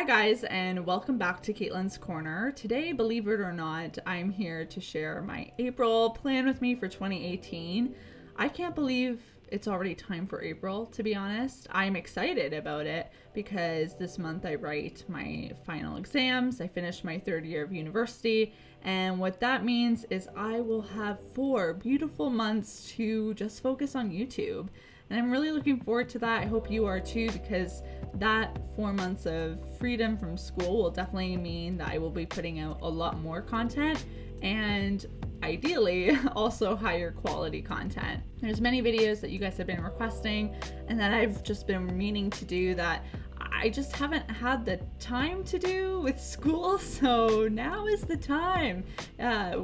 Hi guys, and welcome back to Caitlin's Corner. Today, believe it or not, I'm here to share my April plan with me for 2018. I can't believe it's already time for April, to be honest. I'm excited about it because this month I write my final exams. I finish my third year of university, and what that means is I will have 4 beautiful months to just focus on YouTube. And I'm really looking forward to that. I hope you are too, because that 4 months of freedom from school will definitely mean that I will be putting out a lot more content and ideally also higher quality content. There's many videos that you guys have been requesting and that I've just been meaning to do that I just haven't had the time to do with school, so now is the time,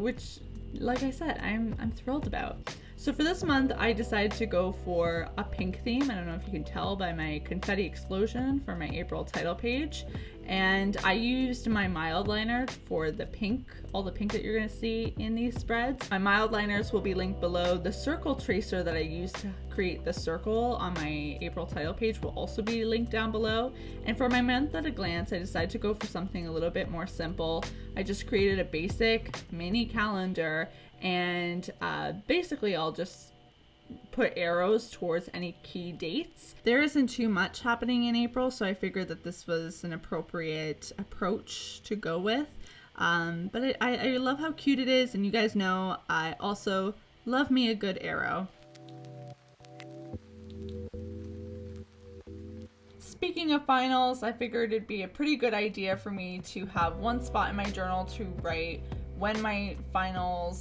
which, like I said, I'm thrilled about. So for this month, I decided to go for a pink theme. I don't know if you can tell by my confetti explosion for my April title page. And I used my mild liner for the pink, all the pink that you're gonna see in these spreads. My mild liners will be linked below. The circle tracer that I used to create the circle on my April title page will also be linked down below. And for my month at a glance, I decided to go for something a little bit more simple. I just created a basic mini calendar, and basically I'll just put arrows towards any key dates. There isn't too much happening in April, so I figured that this was an appropriate approach to go with. But I love how cute it is, and you guys know I also love me a good arrow. Speaking of finals, I figured it'd be a pretty good idea for me to have one spot in my journal to write when my final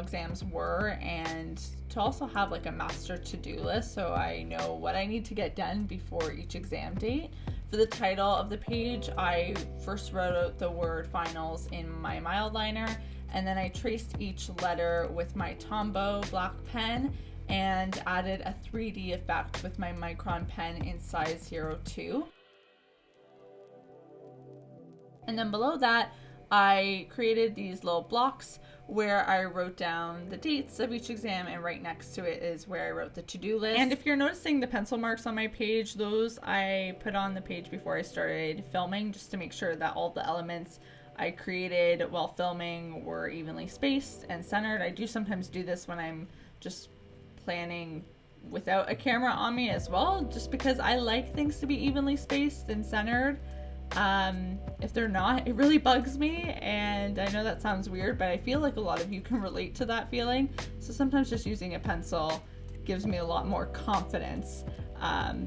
exams were, and to also have like a master to-do list so I know what I need to get done before each exam date. For the title of the page, I first wrote out the word finals in my mild liner, and then I traced each letter with my Tombow black pen and added a 3D effect with my Micron pen in size 02. And then below that, I created these little blocks where I wrote down the dates of each exam, and right next to it is where I wrote the to-do list. And if you're noticing the pencil marks on my page, those I put on the page before I started filming, just to make sure that all the elements I created while filming were evenly spaced and centered. I do sometimes do this when I'm just planning without a camera on me as well, just because I like things to be evenly spaced and centered. If they're not, it really bugs me, and I know that sounds weird, but I feel like a lot of you can relate to that feeling. So sometimes just using a pencil gives me a lot more confidence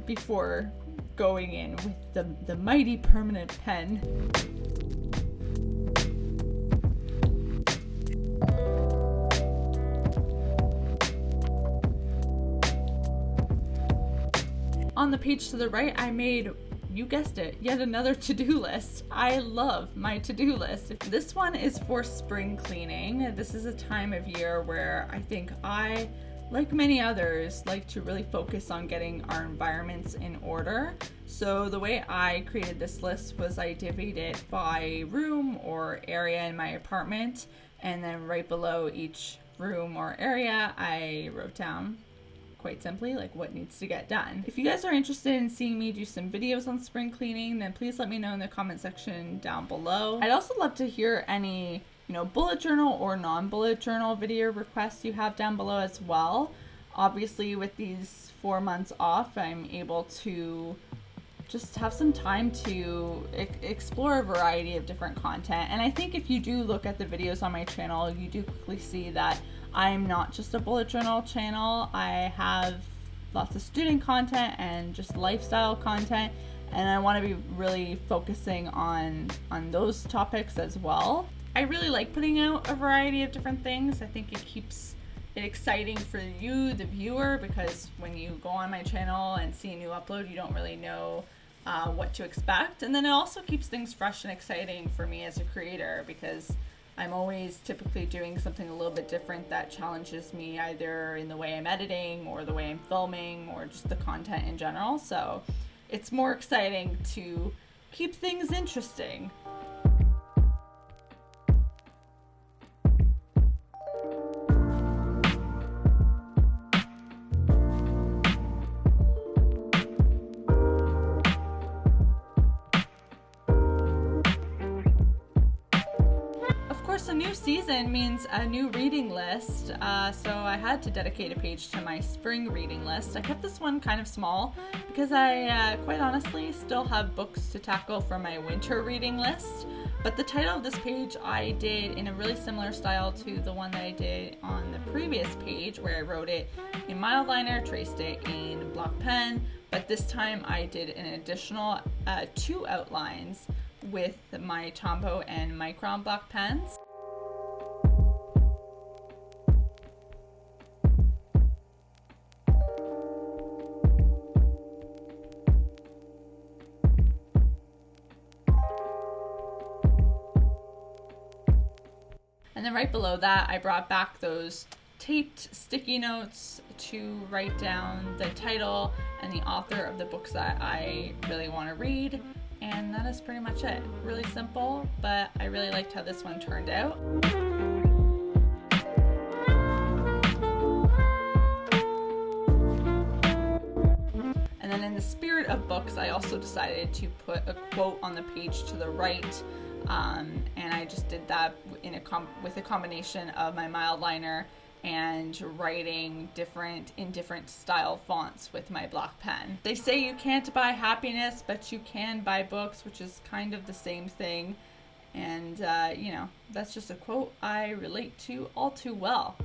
before going in with the mighty permanent pen. On the page to the right, I made, you guessed it, yet another to-do list. I love my to-do list. This one is for spring cleaning. This is a time of year where I think I, like many others, like to really focus on getting our environments in order. So the way I created this list was I divvied it by room or area in my apartment, and then right below each room or area, I wrote down quite simply like what needs to get done. If you guys are interested in seeing me do some videos on spring cleaning, then please let me know in the comment section down below. I'd also love to hear any, bullet journal or non-bullet journal video requests you have down below as well. Obviously, with these 4 months off, I'm able to just have some time to explore a variety of different content. And I think if you do look at the videos on my channel, you do quickly see that I'm not just a bullet journal channel. I have lots of student content and just lifestyle content, and I want to be really focusing on those topics as well. I really like putting out a variety of different things. I think it keeps it exciting for you, the viewer, because when you go on my channel and see a new upload, you don't really know what to expect. And then it also keeps things fresh and exciting for me as a creator, because I'm always typically doing something a little bit different that challenges me, either in the way I'm editing or the way I'm filming or just the content in general. So it's more exciting to keep things interesting. course, a new season means a new reading list, so I had to dedicate a page to my spring reading list. I kept this one kind of small because I, quite honestly, still have books to tackle for my winter reading list. But the title of this page I did in a really similar style to the one that I did on the previous page, where I wrote it in Mildliner, traced it in block pen, but this time I did an additional 2 outlines with my Tombow and Micron block pens. And then right below that, I brought back those taped sticky notes to write down the title and the author of the books that I really want to read. And that is pretty much it. Really simple, but I really liked how this one turned out. And then in the spirit of books, I also decided to put a quote on the page to the right. And I just did that with a combination of my Mildliner and writing in different style fonts with my block pen. They say you can't buy happiness, but you can buy books, which is kind of the same thing. And, you know, that's just a quote I relate to all too well.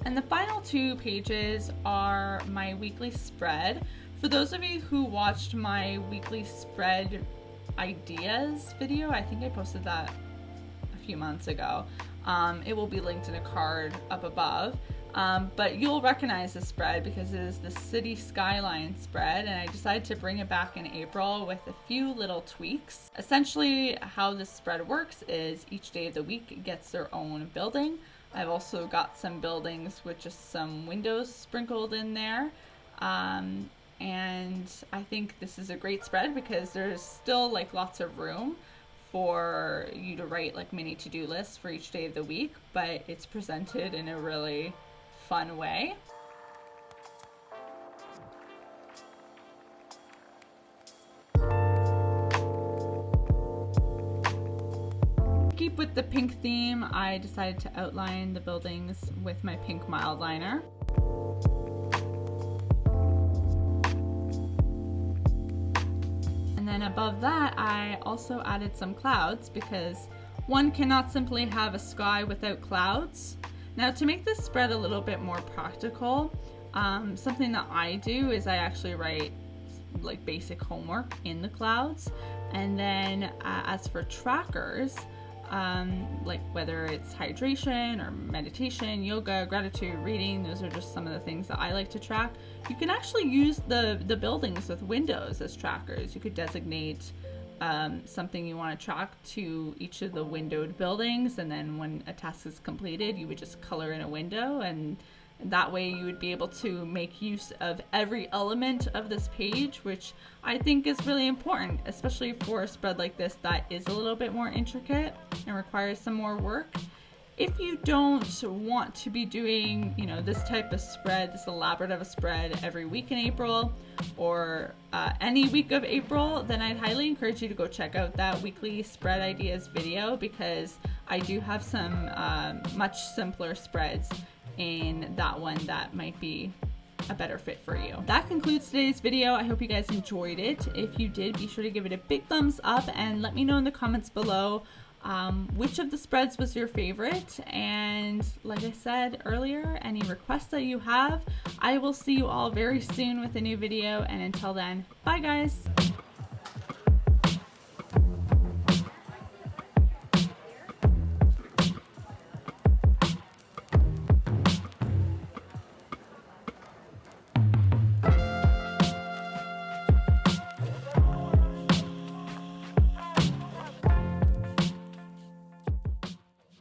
And the final 2 pages are my weekly spread. For those of you who watched my weekly spread ideas video, I think I posted that a few months ago. It will be linked in a card up above. But you'll recognize this spread because it is the city skyline spread, and I decided to bring it back in April with a few little tweaks. Essentially, how this spread works is each day of the week gets their own building. I've also got some buildings with just some windows sprinkled in there. And I think this is a great spread because there's still like lots of room for you to write like mini to-do lists for each day of the week, but it's presented in a really fun way. To keep with the pink theme, I decided to outline the buildings with my pink Mildliner. And then above that, I also added some clouds because one cannot simply have a sky without clouds. Now, to make this spread a little bit more practical, something that I do is I actually write like basic homework in the clouds. And then as for trackers, like whether it's hydration or meditation, yoga, gratitude, reading, those are just some of the things that I like to track. You can actually use the buildings with windows as trackers. You could designate something you want to track to each of the windowed buildings, and then when a task is completed, you would just color in a window, and that way you would be able to make use of every element of this page, which I think is really important, especially for a spread like this that is a little bit more intricate and requires some more work. If you don't want to be doing, you know, this type of spread, this elaborate of a spread every week in April, or any week of April, then I'd highly encourage you to go check out that weekly spread ideas video, because I do have some much simpler spreads in that one that might be a better fit for you. That concludes today's video. I hope you guys enjoyed it. If you did, be sure to give it a big thumbs up and let me know in the comments below which of the spreads was your favorite. And like I said earlier, any requests that you have, I will see you all very soon with a new video. And until then, bye guys.